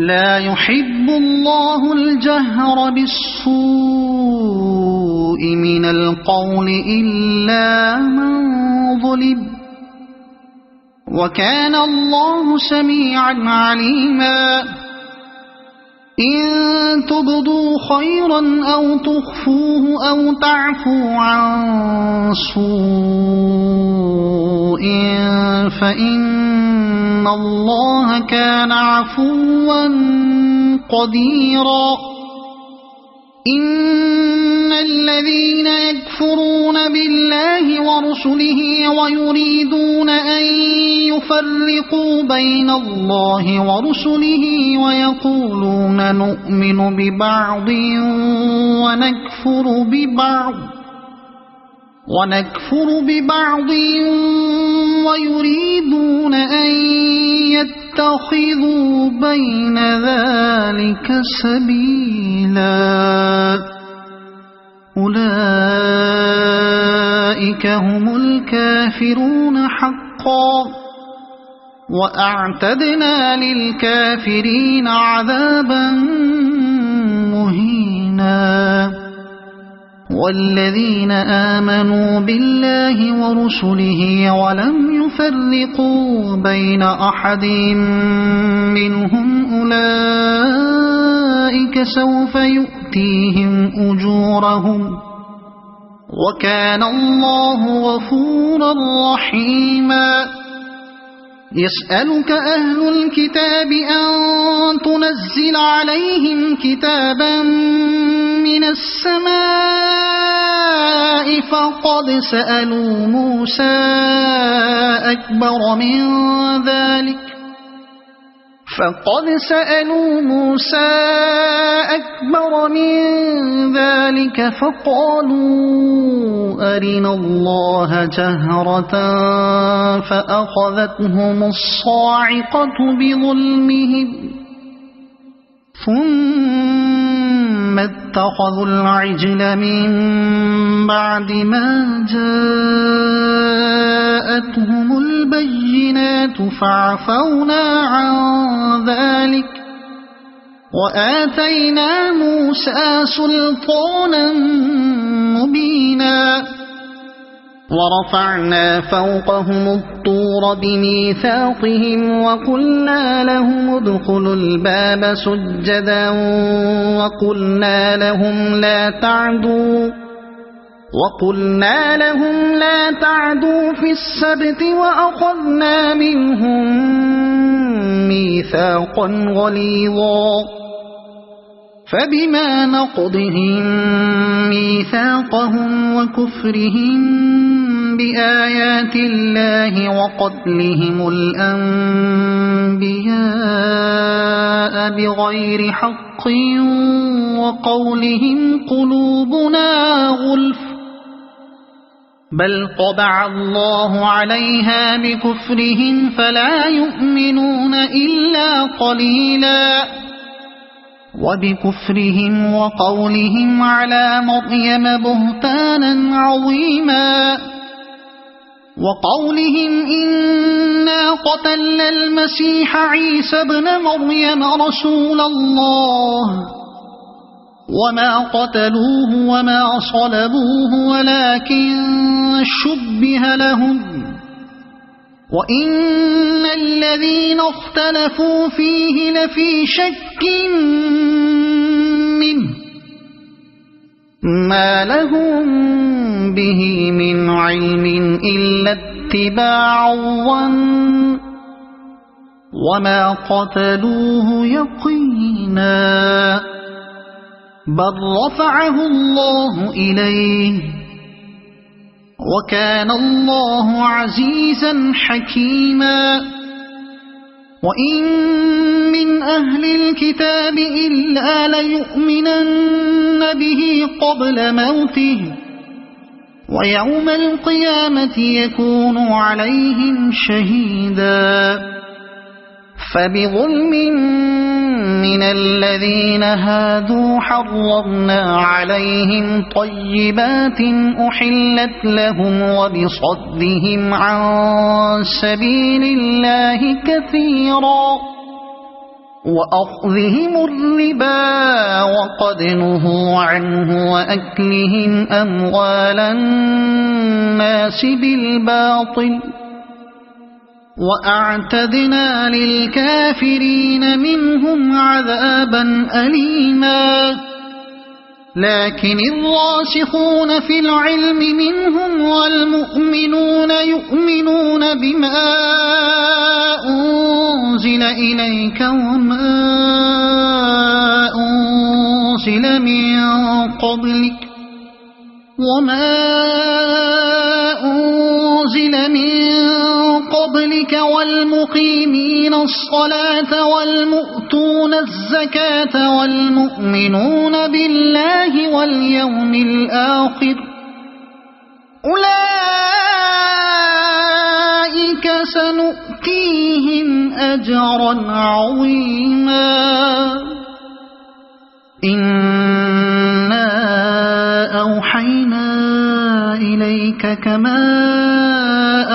لا يحب الله الجهر بالسوء من القول إلا من ظلم وكان الله سميعا عليما إن تبدوا خيرا أو تخفوه أو تعفوا عن سوء فإن الله كان عفوا قديرا إن الذين يكفرون بالله ورسله ويريدون أن يفرقوا بين الله ورسله ويقولون نؤمن ببعض ونكفر ببعض ويريدون أن يتخذوا بين ذلك سبيلا أولئك هم الكافرون حقا وأعتدنا للكافرين عذابا مهينا والذين آمنوا بالله ورسله ولم يفرقوا بين أحد منهم أولئك سوف يؤتيهم أجورهم وكان الله غفورا رحيما يسألك أهل الكتاب أن تنزل عليهم كتابا من السماء فقد سألوا موسى أكبر من ذلك فقالوا أرنا الله جهرة فأخذتهم الصاعقة بظلمهم ثم اتخذوا العجل من بعد ما جاءتهم البينات فعفونا عن ذلك وآتينا موسى سلطانا مبينا ورفعنا فوقهم الطور بميثاقهم وقلنا لهم ادخلوا الباب سجدا وقلنا لهم لا تعدوا في السبت وأخذنا منهم ميثاقا غليظا فبما نقضهم ميثاقهم وكفرهم بآيات الله وقتلهم الأنبياء بغير حق وقولهم قلوبنا غلف بل طبع الله عليها بكفرهم فلا يؤمنون إلا قليلا وبكفرهم وقولهم على مريم بهتانا عظيما وقولهم إنا قتلنا المسيح عيسى ابن مريم رسول الله وما قتلوه وما صلبوه ولكن شبه لهم وإن الذين اختلفوا فيه لفي شك منه ما لهم به من علم إلا اتباع الظن وما قتلوه يقينا بل رفعه الله إليه وكان الله عزيزا حكيما وإن من أهل الكتاب إلا ليؤمنن به قبل موته ويوم القيامة يكون عليهم شهيدا فبظلم من الذين هادوا حرمنا عليهم طيبات أحلت لهم وبصدهم عن سبيل الله كثيرا وأخذهم الربا وقد نهوا عنه وأكلهم أموال الناس بالباطل وأعتدنا للكافرين منهم عذابا أليما لكن الراسخون في العلم منهم والمؤمنون يؤمنون بما أنزل إليك وما أنزل من قبلك والمقيمين الصلاة والمؤتون الزكاة والمؤمنون بالله واليوم الآخر أولئك سنؤتيهم أجرا عظيما إنا أوحينا إليك كما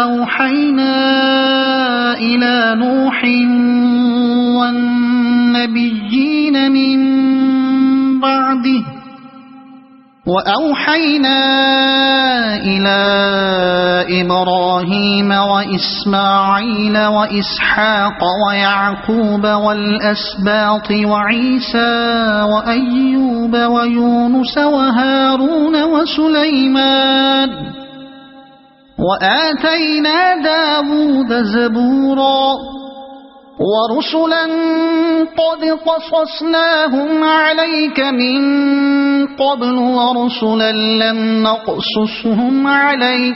أوحينا إلى نوح والنبيين من بعده وأوحينا إلى إبراهيم وإسماعيل وإسحاق ويعقوب والأسباط وعيسى وأيوب ويونس وهارون وسليمان وآتينا داود زبورا ورسلا قد قصصناهم عليك من قبل ورسلا لم نقصصهم عليك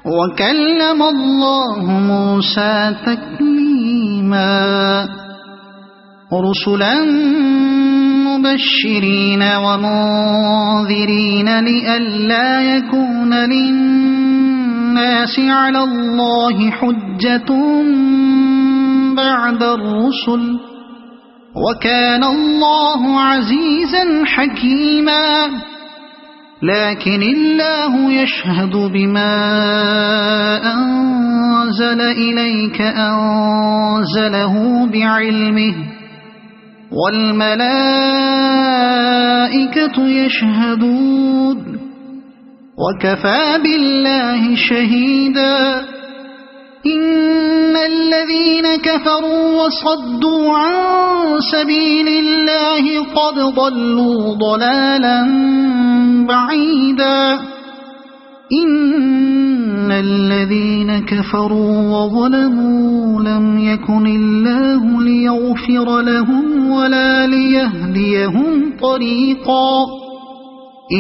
وكلم الله موسى تكليما رسلا مبشرين ومنذرين لئلا يكون للناس على الله حجة بعد الرسل وكان الله عزيزا حكيما لكن الله يشهد بما أنزل إليك أنزله بعلمه والملائكة يشهدون وكفى بالله شهيدا إن الذين كفروا وصدوا عن سبيل الله قد ضلوا ضلالا بعيدا إن الذين كفروا وظلموا لم يكن الله ليغفر لهم ولا ليهديهم طريقا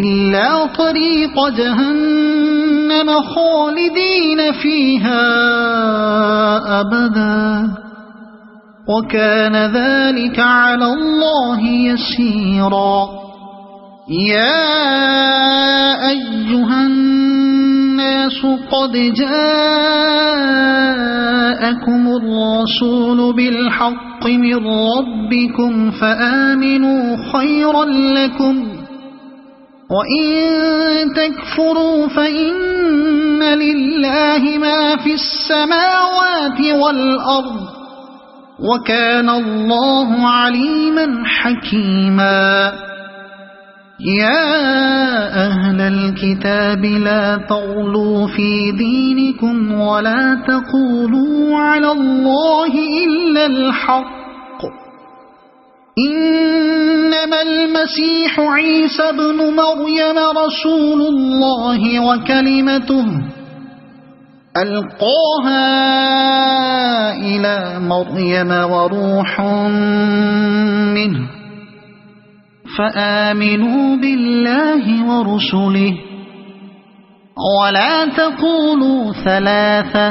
إلا طريق جهنم خالدين فيها أبدا وكان ذلك على الله يسيرا يا أيها الناس قد جاءكم الرسول بالحق من ربكم فآمنوا خيرا لكم وإن تكفروا فإن لله ما في السماوات والأرض وكان الله عليما حكيما يا أهل الكتاب لا تغلوا في دينكم ولا تقولوا على الله إلا الحق إنما المسيح عيسى ابن مريم رسول الله وكلمته ألقاها إلى مريم وروح منه فآمنوا بالله ورسله ولا تقولوا ثلاثة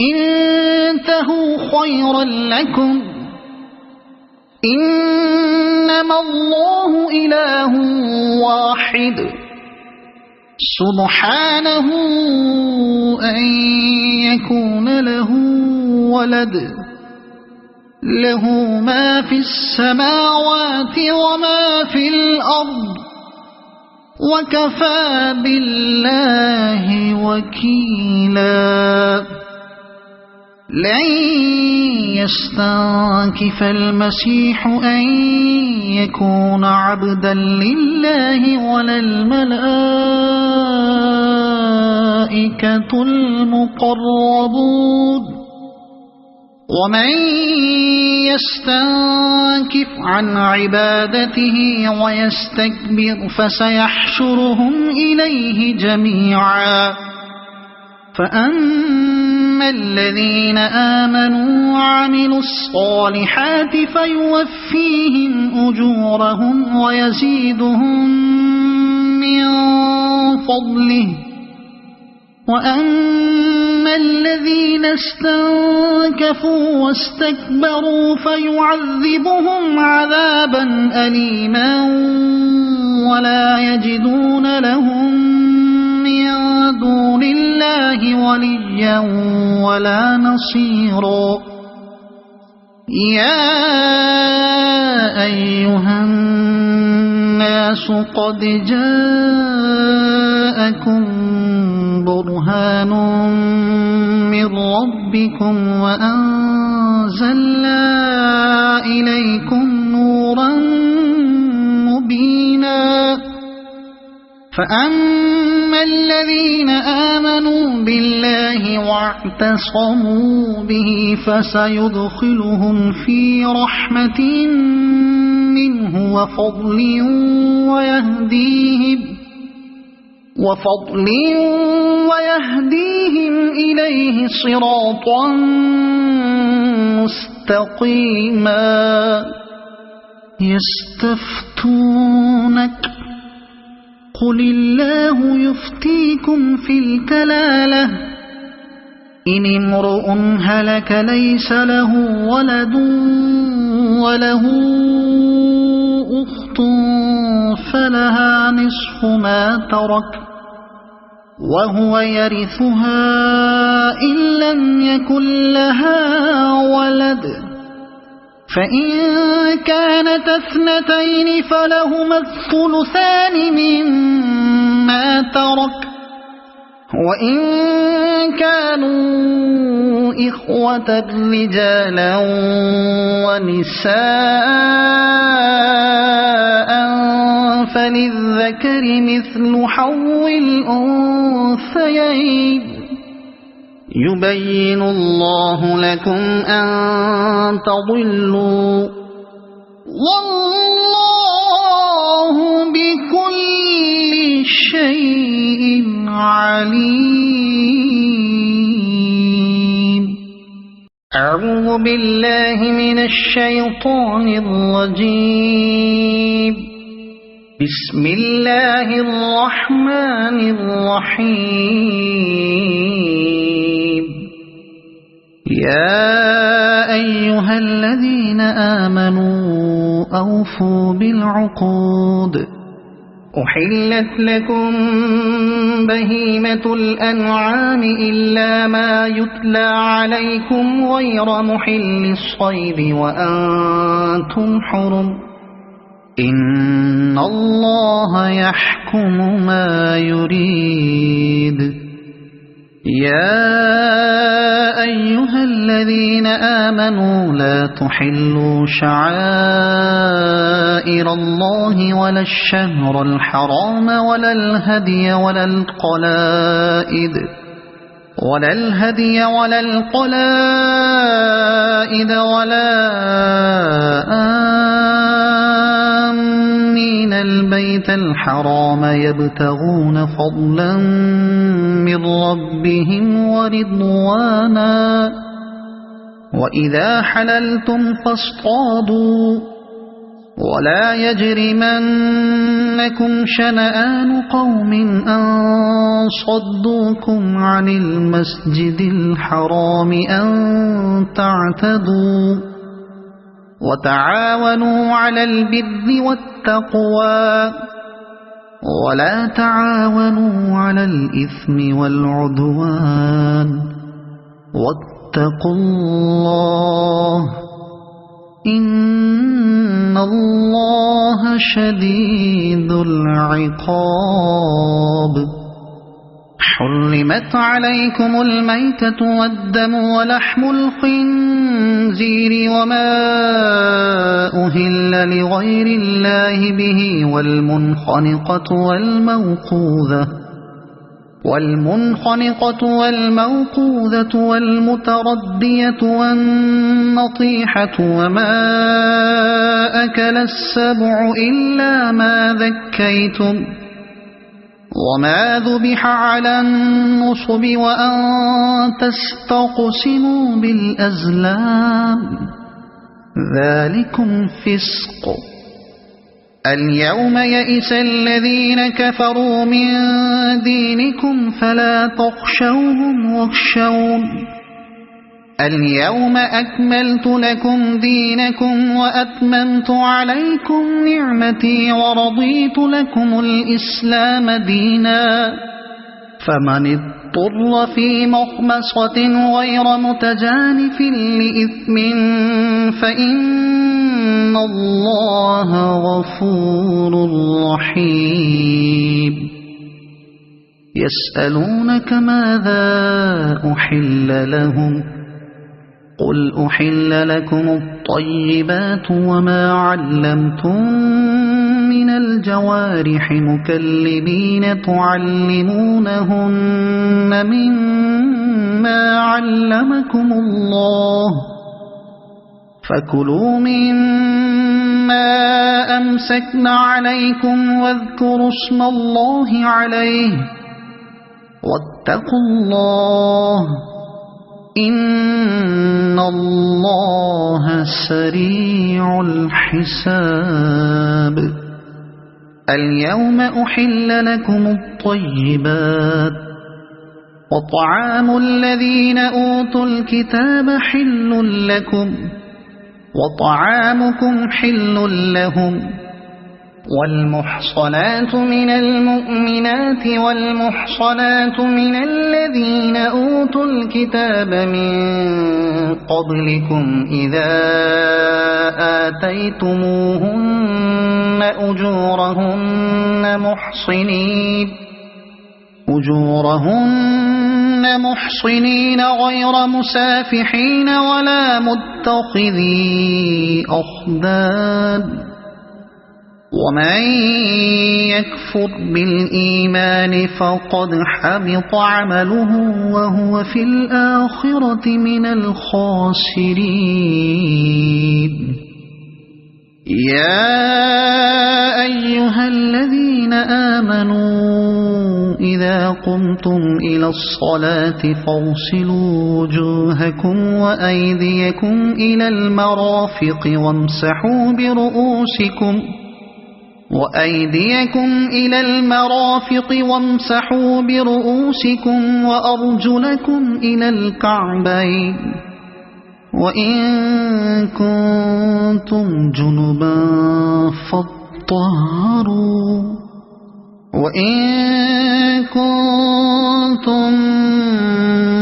انتهوا خيرا لكم إنما الله إله واحد سبحانه أن يكون له ولد له ما في السماوات وما في الأرض وكفى بالله وكيلا لن يستنكف المسيح أن يكون عبدا لله ولا الملائكة المقربون ومن يستنكف عن عبادته ويستكبر فسيحشرهم إليه جميعا فأما الذين آمنوا وعملوا الصالحات فيوفيهم أجورهم ويزيدهم من فضله وأما الذين استنكفوا واستكبروا فيعذبهم عذابا أليما ولا يجدون لهم من دون الله وليا ولا نصيرا يا أيها الناس قد جاءكم برهان من ربكم وأنزلنا إليكم نورا مبينا فأما الذين آمنوا بالله واعتصموا به فسيدخلهم في رحمة منه وفضل ويهديهم إليه صراطا مستقيما يستفتونك قل الله يفتيكم في الكلالة إن امرؤ هلك ليس له ولد وله أخت فلها نصف ما ترك وهو يرثها إن لم يكن لها ولد فإن كانت اثنتين فلهما الثلثان مما ترك وإن كانوا إخوة رجالا ونساء فللذكر مثل حظ الأنثيين يبين الله لكم أن تضلوا والله بكل شيء عليم أعوذ بالله من الشيطان الرجيم بسم الله الرحمن الرحيم يا أيها الذين آمنوا أوفوا بالعقود أحلت لكم بهيمة الأنعام إلا ما يتلى عليكم غير محل الصيد وأنتم حرم إن الله يحكم ما يريد يا أيها الذين آمنوا لا تحلوا شعائر الله ولا الشهر الحرام ولا الهدي ولا القلائد ولا آمين البيت الحرام يبتغون فضلا من ربهم ورضوانا وإذا حللتم فاصطادوا ولا يجرمنكم شنآن قوم أن صدوكم عن المسجد الحرام أن تعتدوا وتعاونوا على البر والتقوى ولا تعاونوا على الإثم والعدوان واتقوا الله إن الله شديد العقاب حرمت عليكم الميتة والدم ولحم الخنزير وما أهل لغير الله به والمنخنقة والموقوذة والمتردية والنطيحة وما أكل السبع إلا ما ذكيتم وما ذبح على النصب وأن تستقسموا بالأزلام ذلكم فسق. اليوم يئس الذين كفروا من دينكم فلا تخشوهم واخشون اليوم أكملت لكم دينكم وأتممت عليكم نعمتي ورضيت لكم الإسلام دينا فمن اضطر في مخمصة غير متجانف لإثم فإن الله غفور رحيم. يسألونك ماذا أحل لهم قل أحل لكم الطيبات وما علمتم من الجوارح مكلبين تعلمونهن مما علمكم الله فكلوا مما أمسكن عليكم واذكروا اسم الله عليه واتقوا الله إن الله سريع الحساب. اليوم أحل لكم الطيبات وطعام الذين أوتوا الكتاب حل لكم وطعامكم حل لهم والمحصنات من المؤمنات والمحصنات من الذين أوتوا الكتاب من قبلكم إذا آتيتموهن أجورهن محصنين غير مسافحين ولا متخذي أخدان ومن يكفر بالإيمان فقد حبط عمله وهو في الآخرة من الخاسرين. يا أيها الذين آمنوا إذا قمتم إلى الصلاة فاغسلوا وجوهكم وأيديكم إلى المرافق وامسحوا برؤوسكم وأرجلكم إلى الكعبين وإن كنتم جنبا فاطهروا وإن كنتم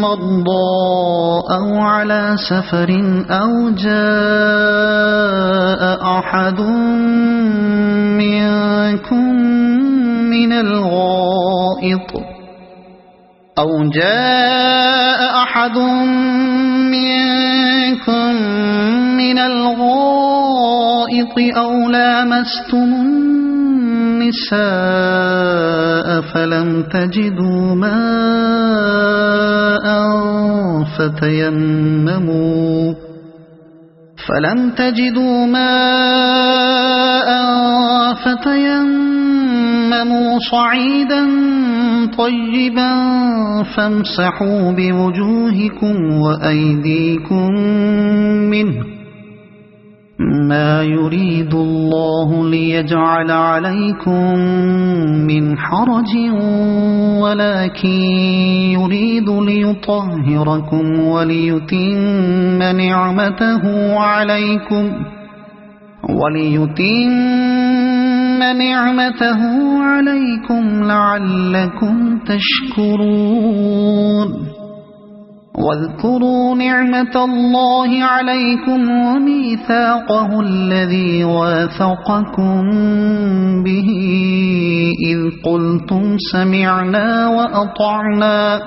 مرضى أو على سفر أو جاء أحد منكم من الغائط أو لامستم النساء فلم تجدوا ماء فتيمموا صعيدا طيبا فامسحوا بوجوهكم وأيديكم منه ما يريد الله ليجعل عليكم من حرج ولكن يريد ليطهركم وليتم نعمته عليكم لعلكم تشكرون. واذكروا نعمة الله عليكم وميثاقه الذي واثقكم به إذ قلتم سمعنا وأطعنا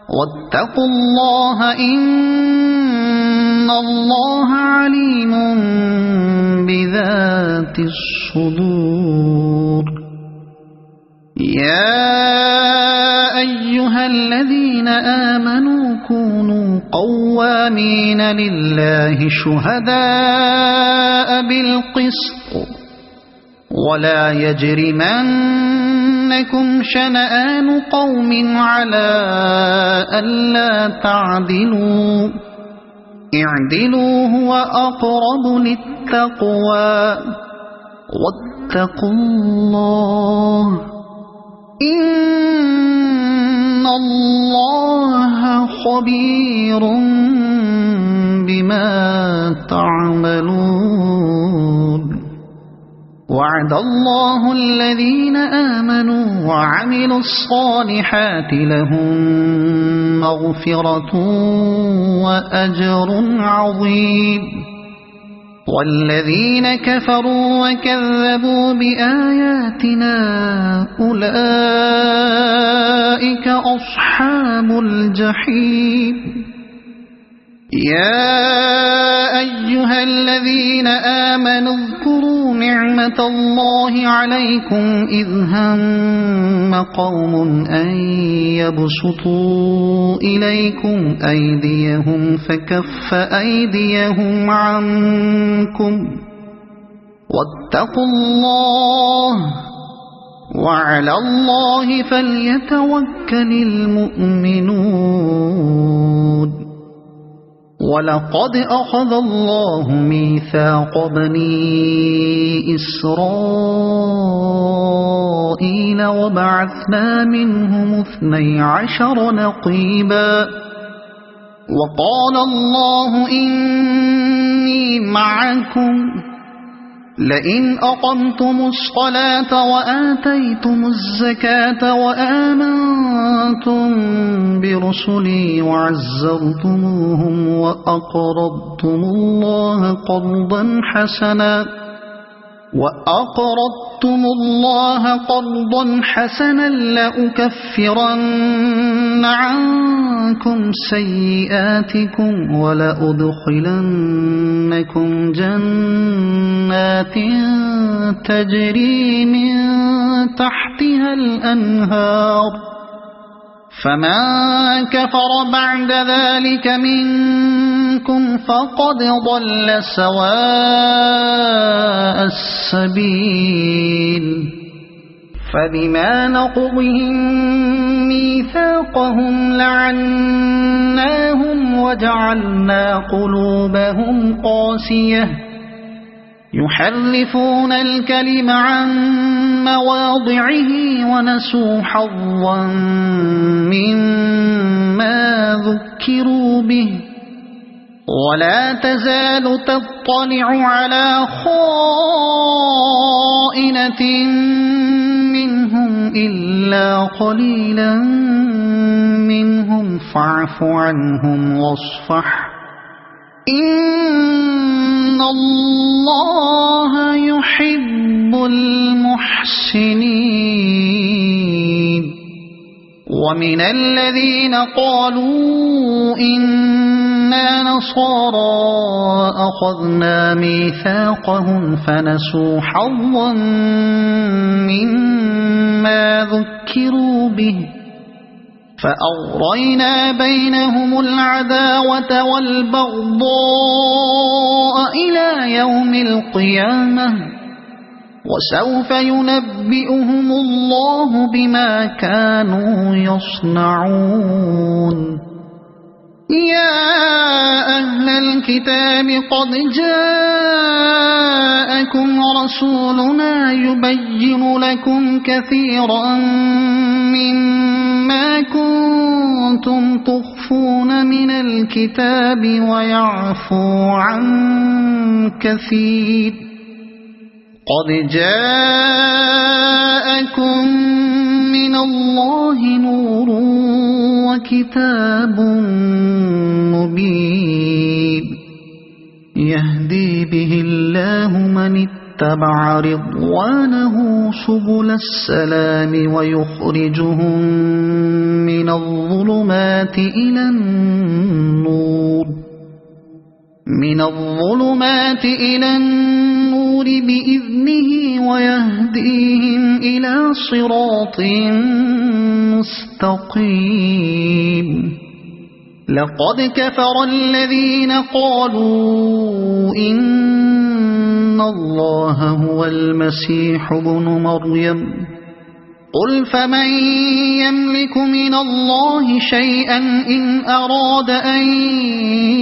واتقوا الله إن الله عليم بذات الصدور. يا أيها الذين آمنوا كونوا قوامين لله شهداء بالقسط ولا يجرمنكم شنآن قوم على ألا تعدلوا اعدلوا هو أقرب للتقوى واتقوا الله إن الله خبير بما تعملون. وعد الله الذين آمنوا وعملوا الصالحات لهم مغفرة وأجر عظيم. والذين كفروا وكذبوا بآياتنا أولئك أصحاب الجحيم. يا أيها الذين آمنوا اذكروا نعمة الله عليكم إذ هم قوم أن يبسطوا إليكم أيديهم فكف أيديهم عنكم واتقوا الله وعلى الله فليتوكل المؤمنون. ولقد أخذ الله ميثاق بني إسرائيل وبعثنا منهم 12 نقيبا وقال الله إني معكم لئن أقمتم الصلاة وآتيتم الزكاة وآمنتم برسلي وعزرتموهم وأقرضتم الله قرضا حسنا لأكفرن عنكم سيئاتكم ولأدخلنكم جنات تجري من تحتها الأنهار فمن كفر بعد ذلك منكم فقد ضل سواء السبيل. فبما نقضهم ميثاقهم لعناهم وجعلنا قلوبهم قاسية يحرفون الكلم عن مواضعه ونسوا حظا مما ذكروا به ولا تزال تطلع على خائنة منهم إلا قليلا منهم فاعف عنهم واصفح إن الله يحب المحسنين. ومن الذين قالوا إنا نصارى أخذنا ميثاقهم فنسوا حظا مما ذكروا به فأغرينا بينهم العداوة والبغضاء إلى يوم القيامة وسوف ينبئهم الله بما كانوا يصنعون. يا أهل الكتاب قد جاءكم رسولنا يبين لكم كثيرا مما كنتم تخفون من الكتاب ويعفو عن كثير. قد جاءكم من الله نور كتاب مبين يهدي به الله من اتبع رضوانه سبل السلام ويخرجهم من الظلمات إلى النور بإذنه ويهديهم إلى صراط مستقيم لقد كفر الذين قالوا إن الله هو المسيح ابن مريم قل فمن يملك من الله شيئا إن أراد أن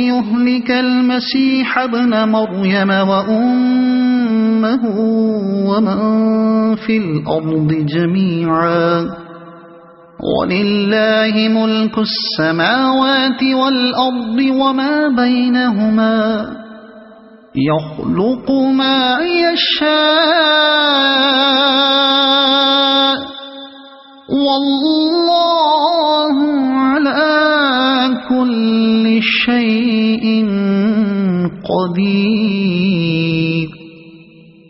يهلك المسيح ابن مريم وأمه ومن في الأرض جميعا ولله ملك السماوات والأرض وما بينهما يخلق ما يشاء والله على كل شيء قدير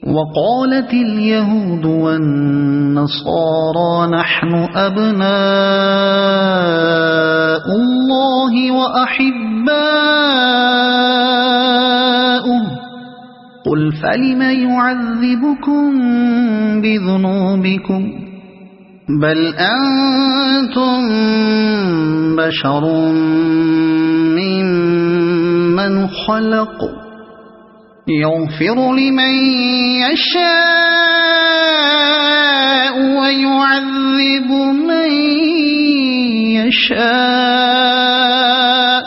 وقالت اليهود والنصارى نحن أبناء الله وأحباؤه قل فلم يعذبكم بذنوبكم بل أنتم بشر ممن خلق يغفر لمن يشاء ويعذب من يشاء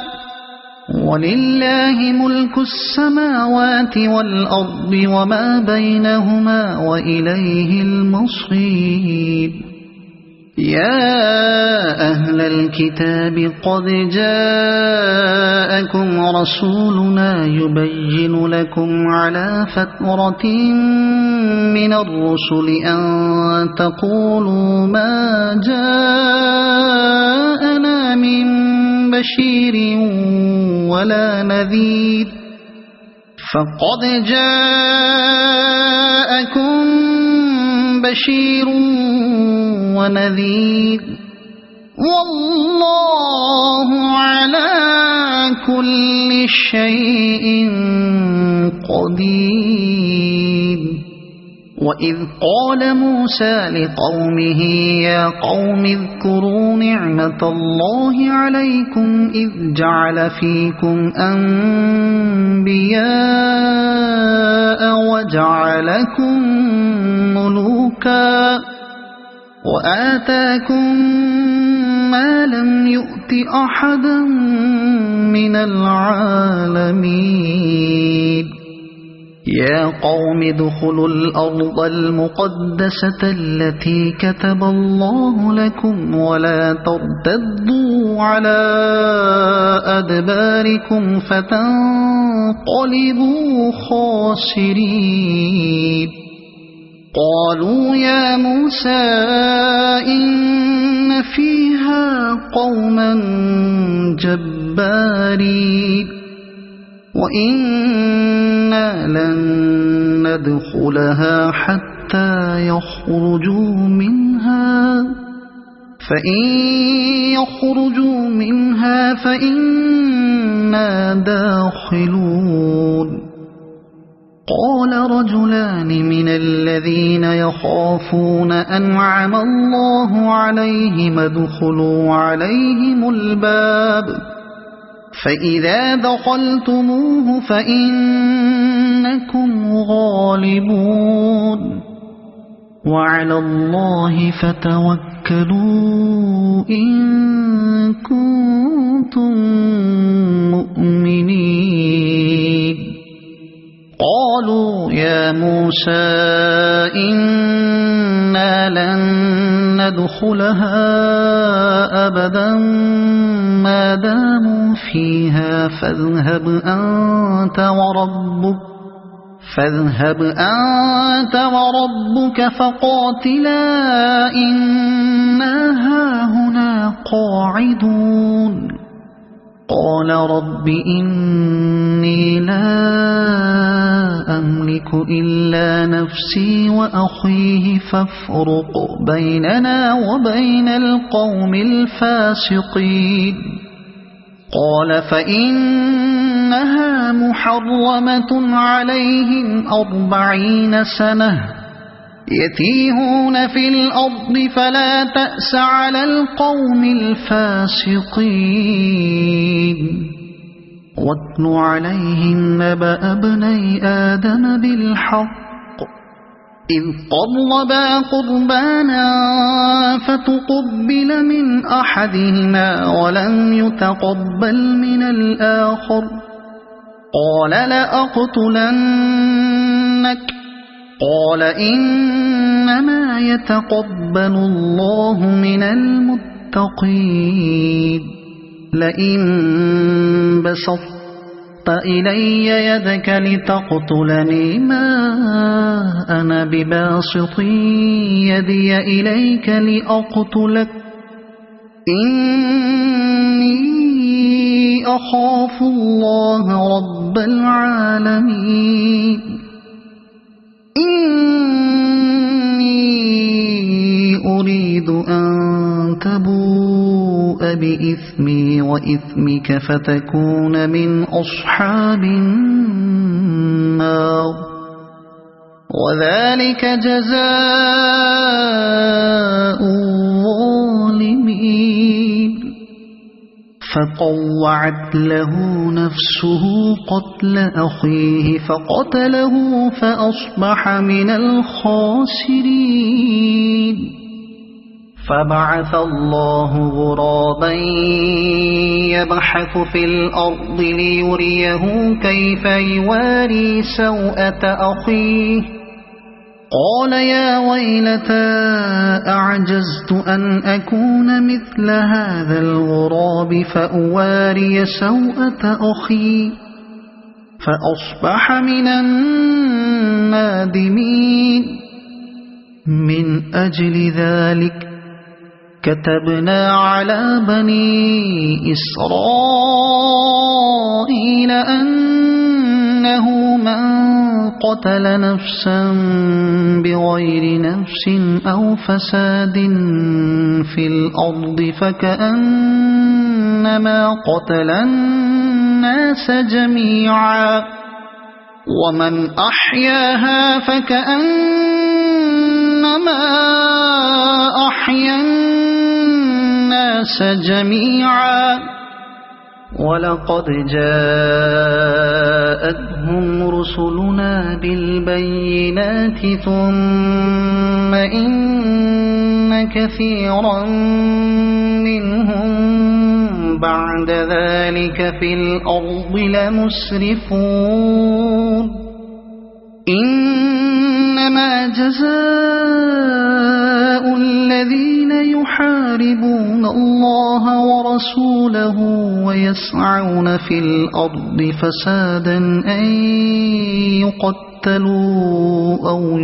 ولله ملك السماوات والأرض وما بينهما وإليه المصير يا أهل الكتاب قد جاءكم رسولنا يبين لكم على فترة من الرسل أن تقولوا ما جاءنا من بشير ولا نذير فقد جاءكم بشير ونذير والله على كل شيء قدير وإذ قال موسى لقومه يا قوم اذكروا نعمة الله عليكم إذ جعل فيكم أنبياء وجعلكم ملوكا وآتاكم ما لم يؤت أحدا من العالمين يا قوم ادخلوا الأرض المقدسة التي كتب الله لكم ولا ترتدوا على أدباركم فتنقلبوا خاسرين قالوا يا موسى إن فيها قوما جبارين وإنا لن ندخلها حتى يخرجوا منها فإن يخرجوا منها فإنا داخلون قال رجلان من الذين يخافون أنعم الله عليهم ادخلوا عليهم الباب فإذا دخلتموه فإنكم غالبون وعلى الله فتوكلوا إن كنتم مؤمنين قالوا يا موسى إنا لن ندخلها أبدا ما داموا فيها فاذهب أنت وربك فقاتلا إنا هاهنا قاعدون قال رب إني لا أملك إلا نفسي وأخيه فافرق بيننا وبين القوم الفاسقين قال فإنها محرمة عليهم 40 سنة يتيهون في الأرض فلا تأس على القوم الفاسقين واتل عليهم نبأ ابني آدم بالحق إذ قربا قربانا فتقبل من أحدهما ولم يتقبل من الآخر قال لأقتلنك قال إنما يتقبل الله من المتقين لئن بسطت إلي يدك لتقتلني ما أنا بباسط يدي إليك لأقتلك إني أخاف الله رب العالمين إني أريد أن تبوء بإثمي وإثمك فتكون من أصحاب النار وذلك جزاء الظالمين فطوعت له نفسه قتل أخيه فقتله فأصبح من الخاسرين فبعث الله غرابا يبحث في الأرض ليريه كيف يواري سوءة أخيه قال يا ويلتى أعجزت أن أكون مثل هذا الغراب فأواري سوءة أخي فأصبح من النادمين من أجل ذلك كتبنا على بني إسرائيل أنه من قتل نفسا بغير نفس أو فساد في الأرض فكأنما قتل الناس جميعا ومن أحياها فكأنما أحيا الناس جميعا ولقد جاءتهم رسلنا بالبينات ثم إن كثيرا منهم بعد ذلك في الأرض لمسرفون إنما جزاء الذين يحاربون الله ورسوله ويسعون في الأرض فسادا أن يقتلوا أو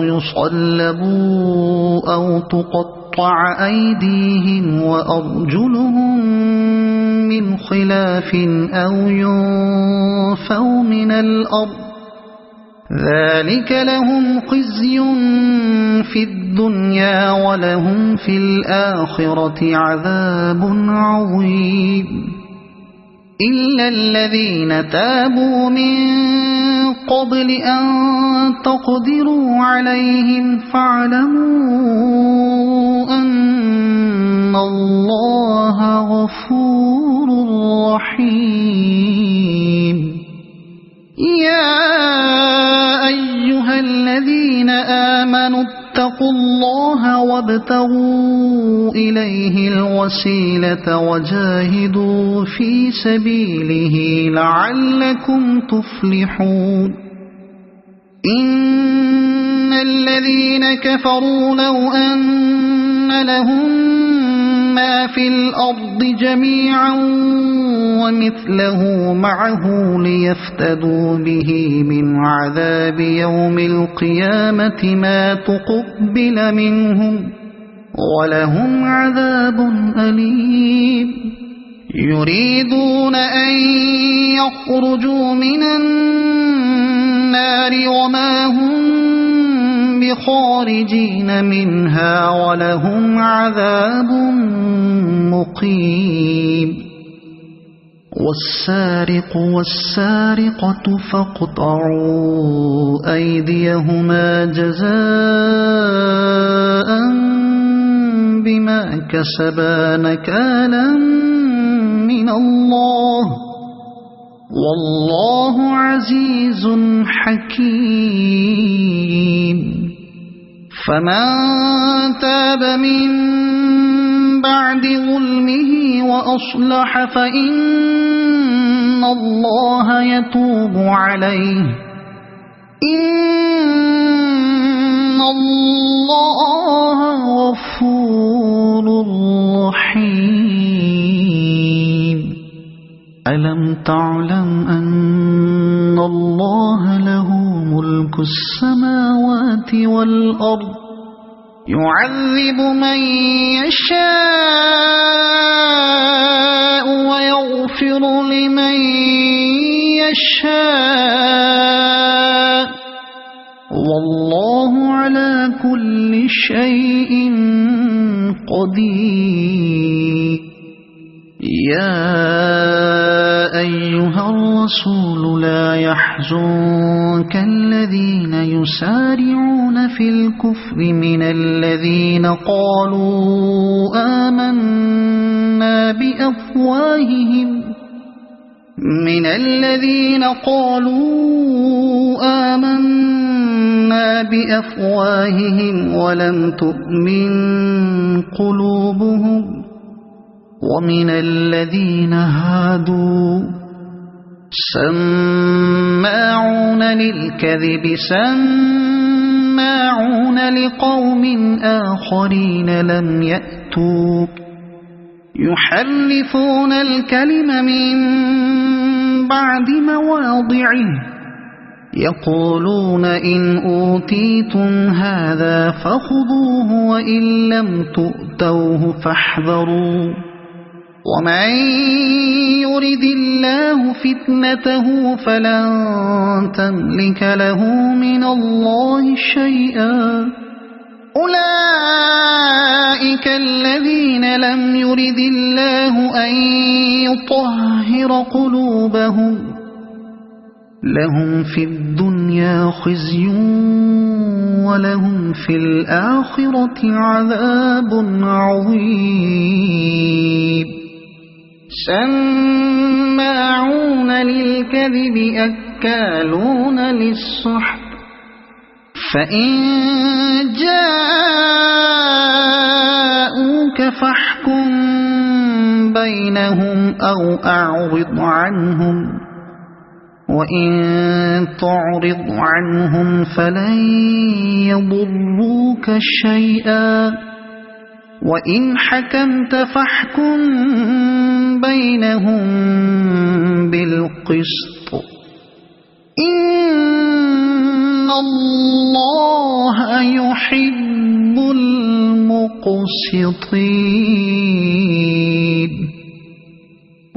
يصلبوا أو تقطع أيديهم وأرجلهم من خلاف أو ينفوا من الأرض ذلك لهم خزي في الدنيا ولهم في الآخرة عذاب عظيم إلا الذين تابوا من قبل أن تقدروا عليهم فاعلموا أن الله غفور رحيم يا أيها الذين آمنوا اتقوا الله وابتغوا إليه الوسيلة وجاهدوا في سبيله لعلكم تفلحون إن الذين كفروا لو أن لهم ما في الأرض جميعا ومثله معه ليفتدوا به من عذاب يوم القيامة ما تقبل منهم ولهم عذاب أليم يريدون أن يخرجوا من النار وما هم بخارجين منها ولهم عذاب مقيم والسارق والسارقة فاقطعوا أيديهما جزاء بما كسبا نكالا من الله والله عزيز حكيم فمن تاب من بعد ظلمه وأصلح فإن الله يتوب عليه إن الله غفور رحيم ألم تعلم أن الله له ملك السماوات والأرض يعذب من يشاء ويغفر لمن يشاء والله على كل شيء قدير يا أيها الرسول لا يحزنك الذين يسارعون في الكفر من الذين قالوا آمنا بأفواههم ولم تؤمن قلوبهم ومن الذين هادوا سماعون للكذب سماعون لقوم آخرين لم يأتوك يحرفون الكلم من بعد مواضعه يقولون إن أوتيتم هذا فخذوه وإن لم تؤتوه فاحذروا ومن يرد الله فتنته فلن تملك له من الله شيئا أولئك الذين لم يرد الله أن يطهر قلوبهم لهم في الدنيا خزي ولهم في الآخرة عذاب عظيم سماعون للكذب أكالون للسحت فإن جاءوك فاحكم بينهم أو أعرض عنهم وإن تعرض عنهم فلن يضروك شيئا وإن حكمت فاحكم بينهم بالقسط إن الله يحب المقسطين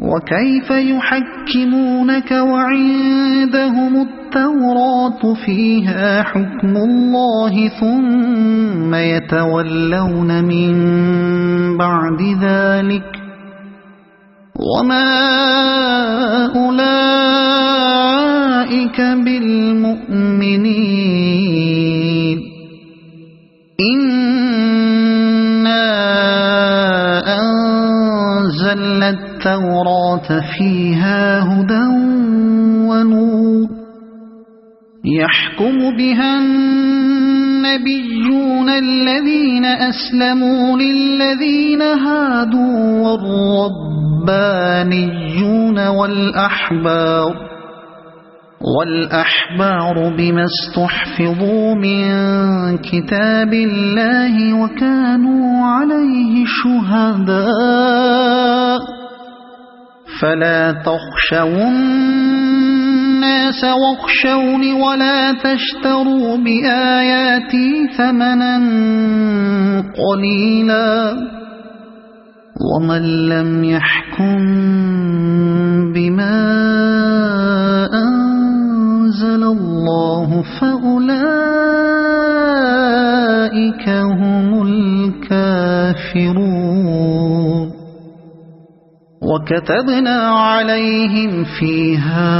وكيف يحكمونك وعندهم التوراة فيها حكم الله ثم يتولون من بعد ذلك وما أولئك بالمؤمنين إنا أنزلنا التوراة فيها هدى ونور يحكم بها النبيون الذين أسلموا للذين هادوا والربانيون والأحبار بما استحفظوا من كتاب الله وكانوا عليه شهداء فلا تخشوا الناس واخشوني ولا تشتروا بآياتي ثمنا قليلا ومن لم يحكم بما أنزل الله فأولئك هم الكافرون وكتبنا عليهم فيها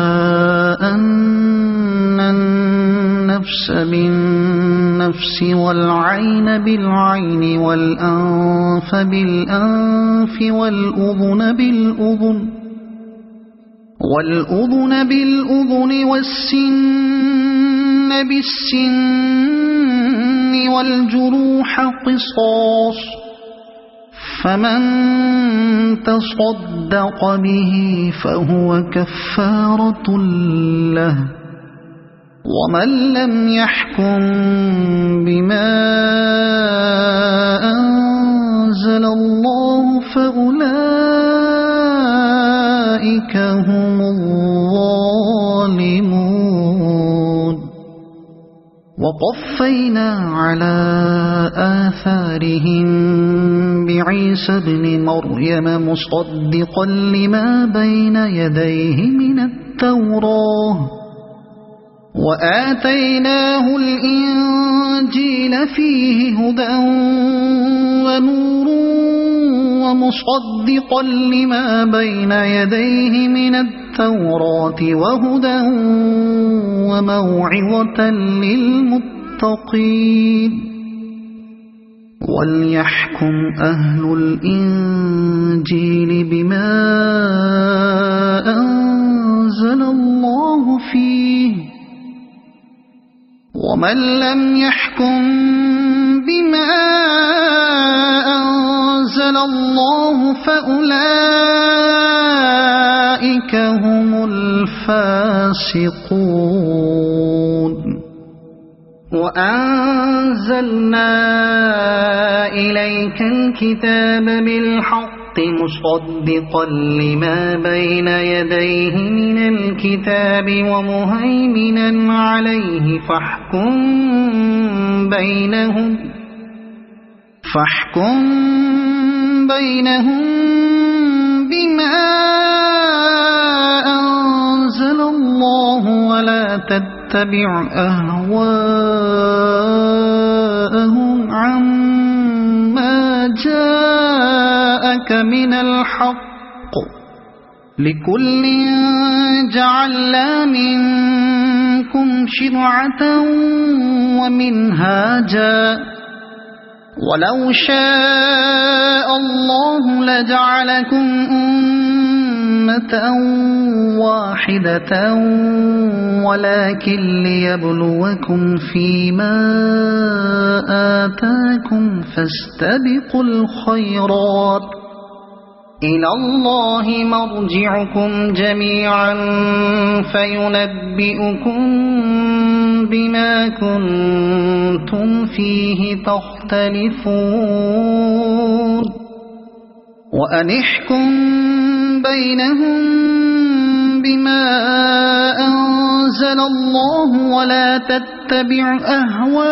أن النفس بالنفس والعين بالعين والأنف بالأنف والأذن بالأذن والسن بالسن والجروح قصاص فمن تصدق به فهو كفارة له ومن لم يحكم بما أنزل الله فأولئك هم الظالمون وقفينا على آثارهم بعيسى ابن مريم مصدقا لما بين يديه من التوراة وآتيناه الإنجيل فيه هدى ونور ومصدقا لما بين يديه من التوراة وهدى وموعظة للمتقين وليحكم أهل الإنجيل بما أنزل الله فيه ومن لم يحكم بما أنزل الله فأولئك هم الفاسقون وأنزلنا إليك الكتاب بالحق مصدقا لما بين يديه من الكتاب ومهيمنا عليه فاحكم بينهم بما أنزل الله ولا تتبع أهواءهم عما جاءك من الحق لكل جعلنا منكم شرعة ومنهاجا ولو شاء الله لجعلكم أمة واحدة ولكن ليبلوكم فيما آتاكم فاستبقوا الخيرات إلى الله مرجعكم جميعا فينبئكم بما كنتم فيه تختلفون وأن احكم بينهم بما أنزل الله ولا تتبع أهواءهم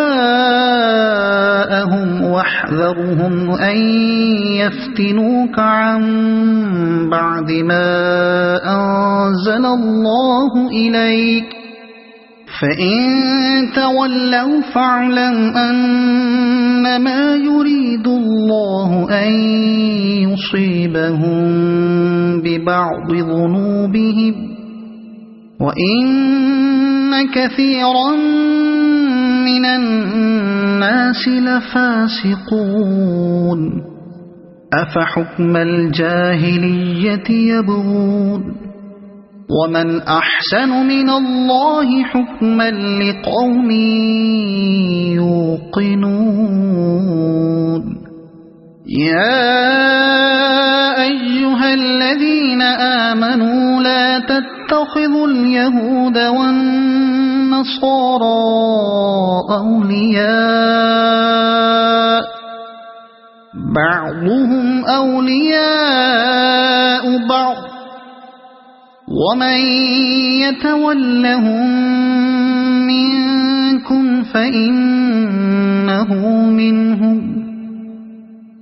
واحذرهم أن يفتنوك عن بعد ما أنزل الله إليك فإن تولوا فاعلم أنما يريد الله أن يصيبهم ببعض ذنوبهم وإن كثيرا من الناس لفاسقون أفحكم الجاهلية يبغون ومن أحسن من الله حكما لقوم يوقنون يا أيها أيها الذين آمنوا لا تتخذوا اليهود والنصارى أولياء بعضهم أولياء بعض ومن يتولهم منكم فإنه منهم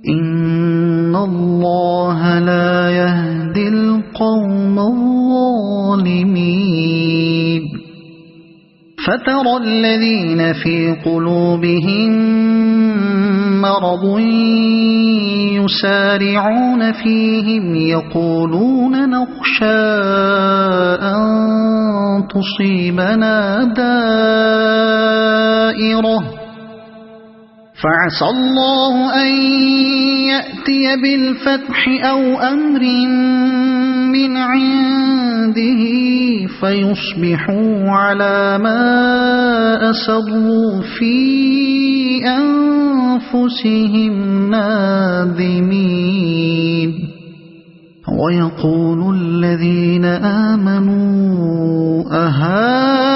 إن الله لا يهدي القوم الظالمين فترى الذين في قلوبهم مرض يسارعون فيهم يقولون نخشى أن تصيبنا دائرة فعسى الله أن يأتي بالفتح أو أمر من عنده فيصبحوا على ما أسروا في أنفسهم نادمين ويقول الذين آمنوا أهؤلاء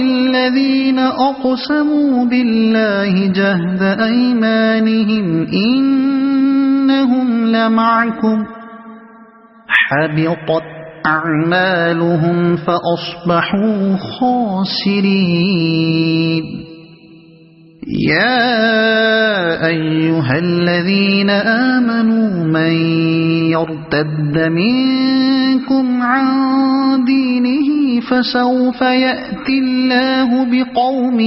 الذين أقسموا بالله جهد أيمانهم إنهم لمعكم حبطت أعمالهم فأصبحوا خاسرين يا أيها الذين آمنوا من يرتد منكم عن دينه فسوف يأتي الله بقوم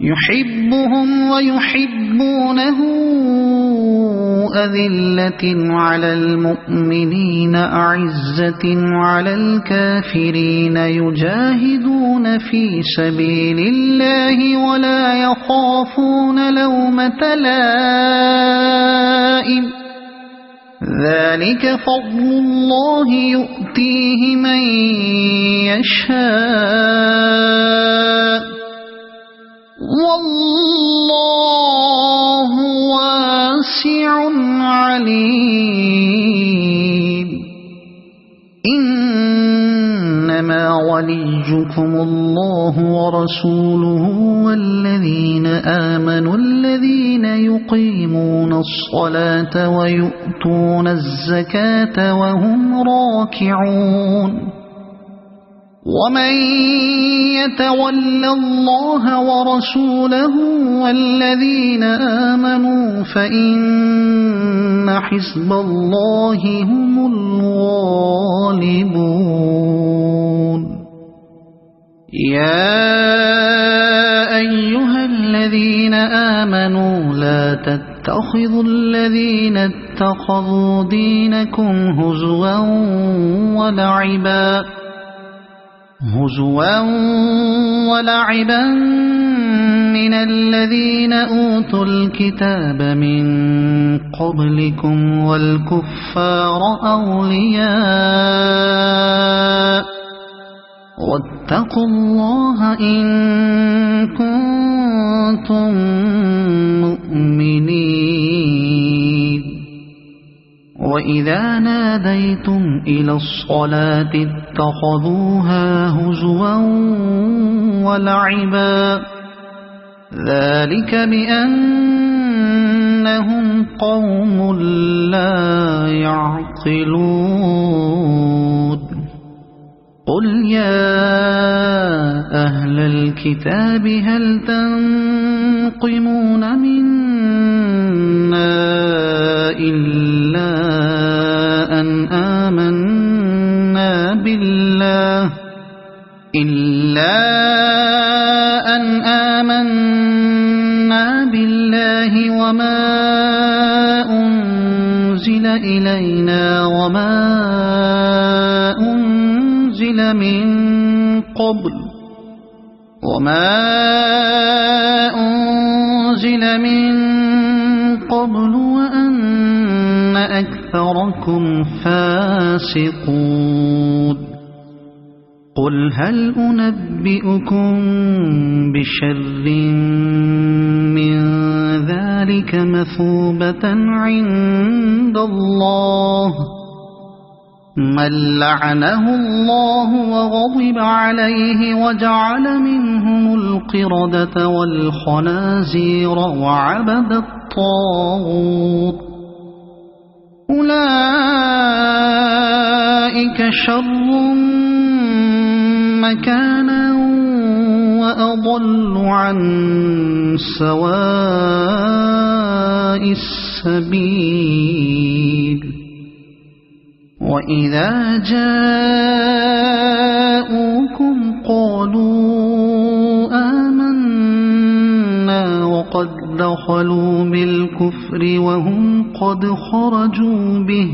يحبهم ويحبونه أذلة على المؤمنين أعزة على الكافرين يجاهدون في سبيل الله ولا يخافون لومة لائم ذلك فضل الله يؤتيه من يشاء والله واسع عليم إنما وليكم الله ورسوله والذين آمنوا الذين يقيمون الصلاة ويؤتون الزكاة وهم راكعون ومن يتول الله ورسوله والذين آمنوا فإن حزب الله هم الغالبون يا أيها الذين آمنوا لا تتخذوا الذين اتخذوا دينكم هزوا ولعبا من الذين أوتوا الكتاب من قبلكم والكفار أولياء واتقوا الله إن كنتم مؤمنين وإذا ناديتم إلى الصلاة اتخذوها هزوا ولعبا ذلك بأنهم قوم لا يعقلون قل يا أهل الكتاب هل تنقمون منا إلا أن آمنا بالله وما أنزل إلينا وما أنزل من قبل وأن أكثركم فاسقون قل هل أنبئكم بشر من ذلك مثوبة عند الله من لعنه الله وغضب عليه وجعل منهم القردة والخنازير وعبد الطاغوت أولئك شر مكانا وأضل عن سواء السبيل وإذا جاءوكم قالوا آمنا وقد دخلوا بالكفر وهم قد خرجوا به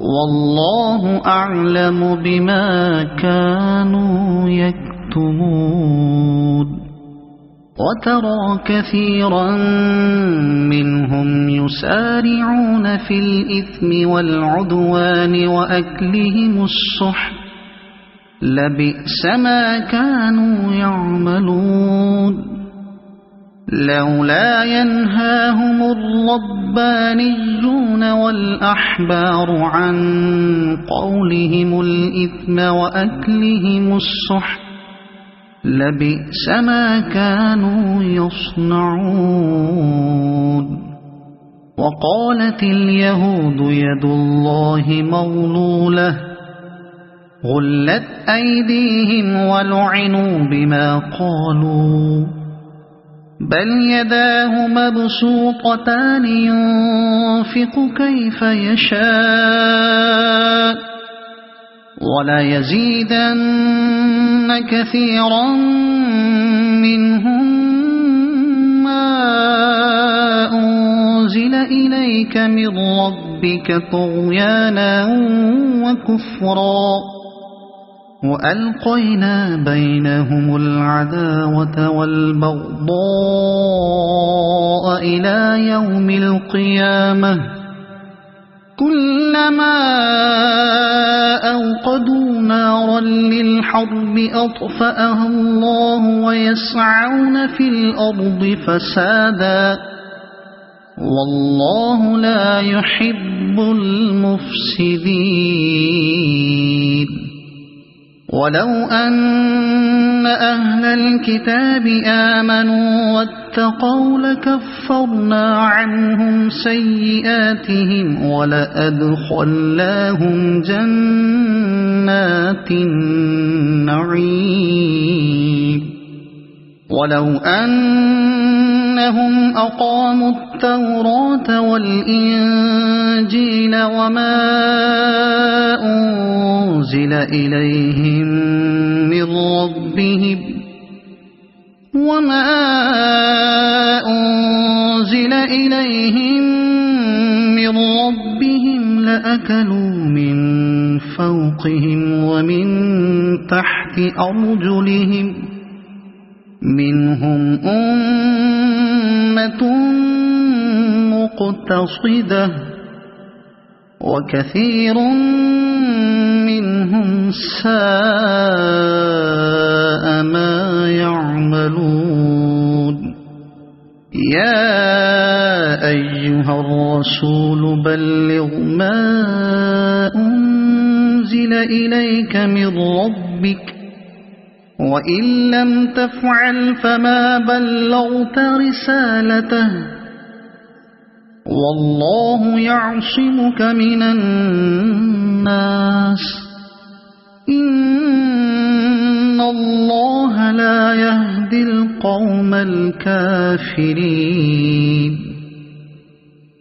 والله أعلم بما كانوا يكتمون وترى كثيرا منهم يسارعون في الإثم والعدوان وأكلهم السحت لبئس ما كانوا يعملون لولا ينهاهم الربانيون والأحبار عن قولهم الإثم وأكلهم السحت لبئس ما كانوا يصنعون وقالت اليهود يد الله مغلولة غلت أيديهم ولعنوا بما قالوا بل يداه مبسوطتان ينفق كيف يشاء ولا يزيدن كثيرا منهم ما أنزل إليك من ربك طغيانا وكفرا وألقينا بينهم العداوة والبغضاء إلى يوم القيامة كلما أوقدوا نارا للحرب أطفأها الله ويسعون في الأرض فسادا والله لا يحب المفسدين ولو أن أهل الكتاب آمنوا واتقوا لكفرنا عنهم سيئاتهم ولأدخلناهم جنات النعيم ولو أنهم أقاموا التوراة والإنجيل وما أنزل إليهم من ربهم لأكلوا من فوقهم ومن تحت أرجلهم منهم أمة مقتصدة وكثير منهم ساء ما يعملون يا أيها الرسول بلغ ما أنزل إليك من ربك وإن لم تفعل فما بلغت رسالته والله يعصمك من الناس إن الله لا يهدي القوم الكافرين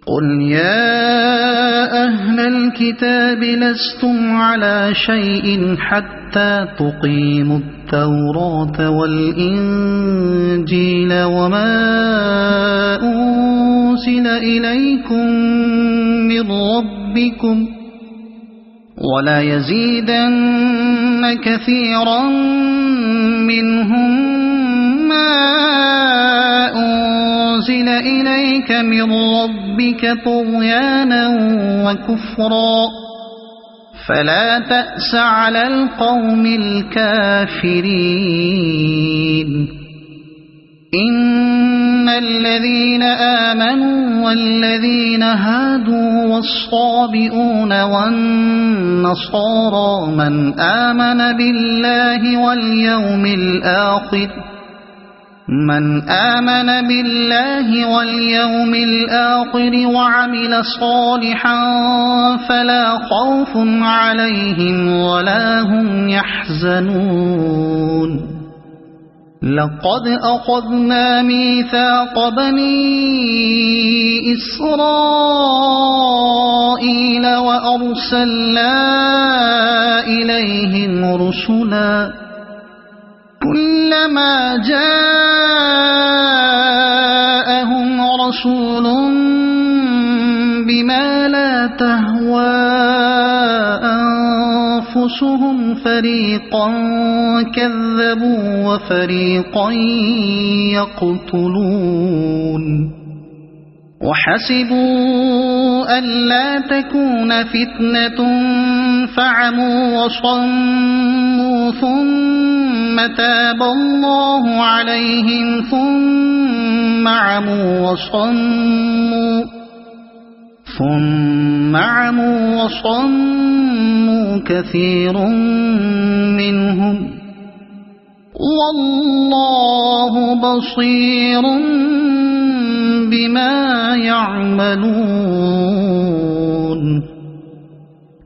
قل يا أهل الكتاب لستم على شيء حتى تقيموا التوراة والإنجيل وما أنزل إليكم من ربكم ولا يزيدن كثيرا منهم ما أنزل إليك من ربك طغيانا وكفرا فلا تأس على القوم الكافرين إن الذين آمنوا والذين هادوا والصابئون والنصارى من آمن بالله واليوم الآخر وعمل صالحا فلا خوف عليهم ولا هم يحزنون لقد أخذنا ميثاق بني إسرائيل وأرسلنا إليهم رسلا كلما جاءهم رسول بما لا تهوى أنفسهم فريقا كذبوا وفريقا يقتلون وحسبوا ألا تكون فتنة فعموا وصموا ثم تاب الله عليهم ثم عموا وصموا كثير منهم والله بصير بما يعملون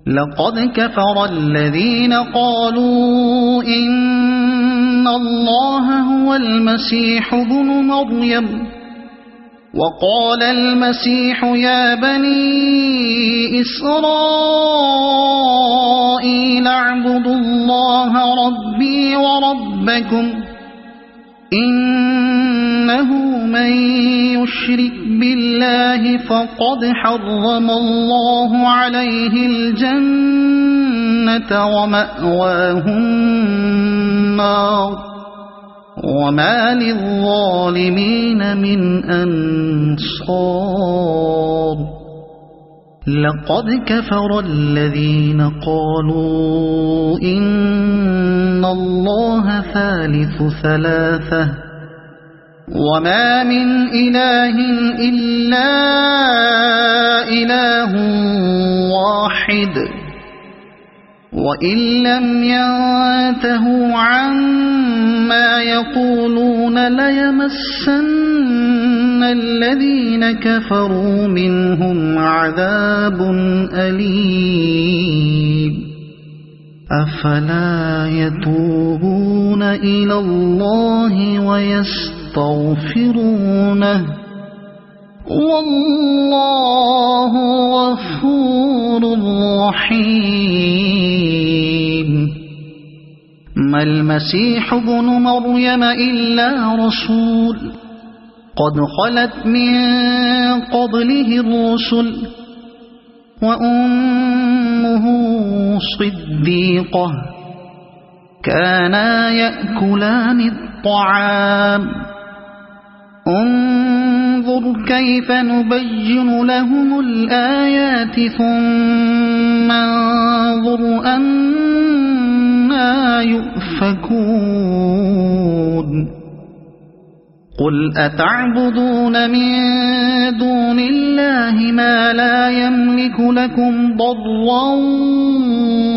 لقد كفر الذين قالوا إن الله هو المسيح ابن مريم وقال المسيح يا بني إسرائيل اعبدوا الله ربي وربكم إنه من يشرك بالله فقد حرم الله عليه الجنة ومأواه النار وما للظالمين من أنصار لقد كفر الذين قالوا إن الله ثالث ثلاثة وما من إله إلا إله واحد وإن لم ينتهوا عما يقولون ليمسن الذين كفروا منهم عذاب أليم أفلا يتوبون إلى الله ويستغفرونه والله غفور رحيم ما المسيح ابن مريم إلا رسول قد خلت من قبله الرسل وأمه صديقة كانا يأكلان الطعام انظر كيف نبين لهم الآيات ثم انظر أنا يؤفكون قل أتعبدون من دون الله ما لا يملك لكم ضرا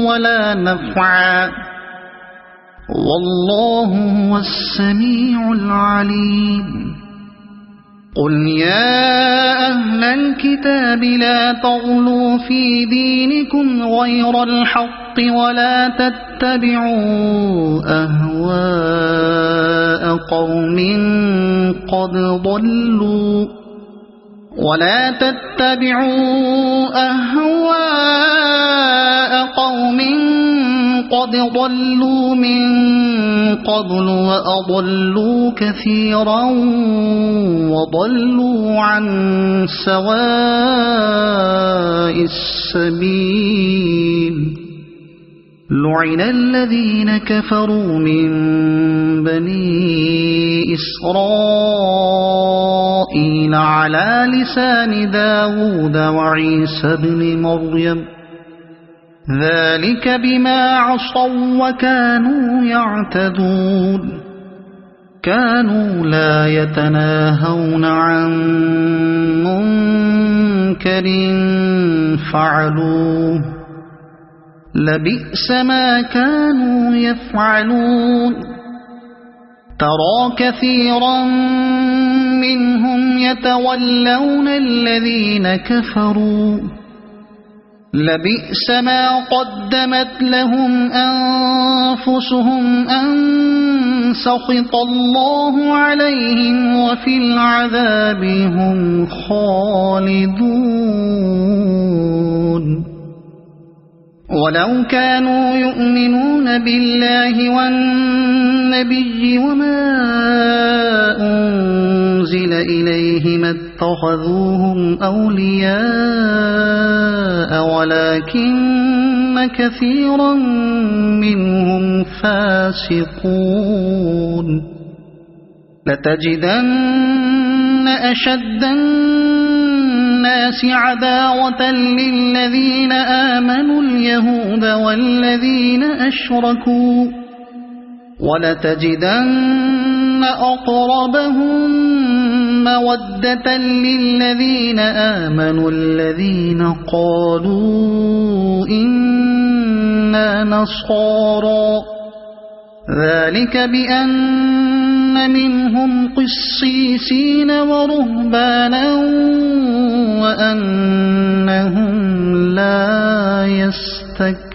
ولا نفعا والله هو السميع العليم قل يا أهل الكتاب لا تغلوا في دينكم غير الحق ولا تتبعوا أهواء قوم قد ضلوا من قبل وأضلوا كثيرا وضلوا عن سواء السبيل لعن الذين كفروا من بني إسرائيل على لسان داود وعيسى بن مريم ذلك بما عصوا وكانوا يعتدون كانوا لا يتناهون عن منكر فعلوه لبئس ما كانوا يفعلون ترى كثيرا منهم يتولون الذين كفروا لبئس ما قدمت لهم أنفسهم أن سخط الله عليهم وفي العذاب هم خالدون ولو كانوا يؤمنون بالله والنبي وما أنزل إليه ما اتخذوهم أولياء ولكن كثيرا منهم فاسقون لتجدن أشد الناس عداوة للذين آمنوا اليهود والذين أشركوا ولتجدن أقربهم مودة للذين آمنوا الذين قالوا إنا نصارى ذلك بأن منهم قسيسين ورهبانا وأنهم لا يستكبرون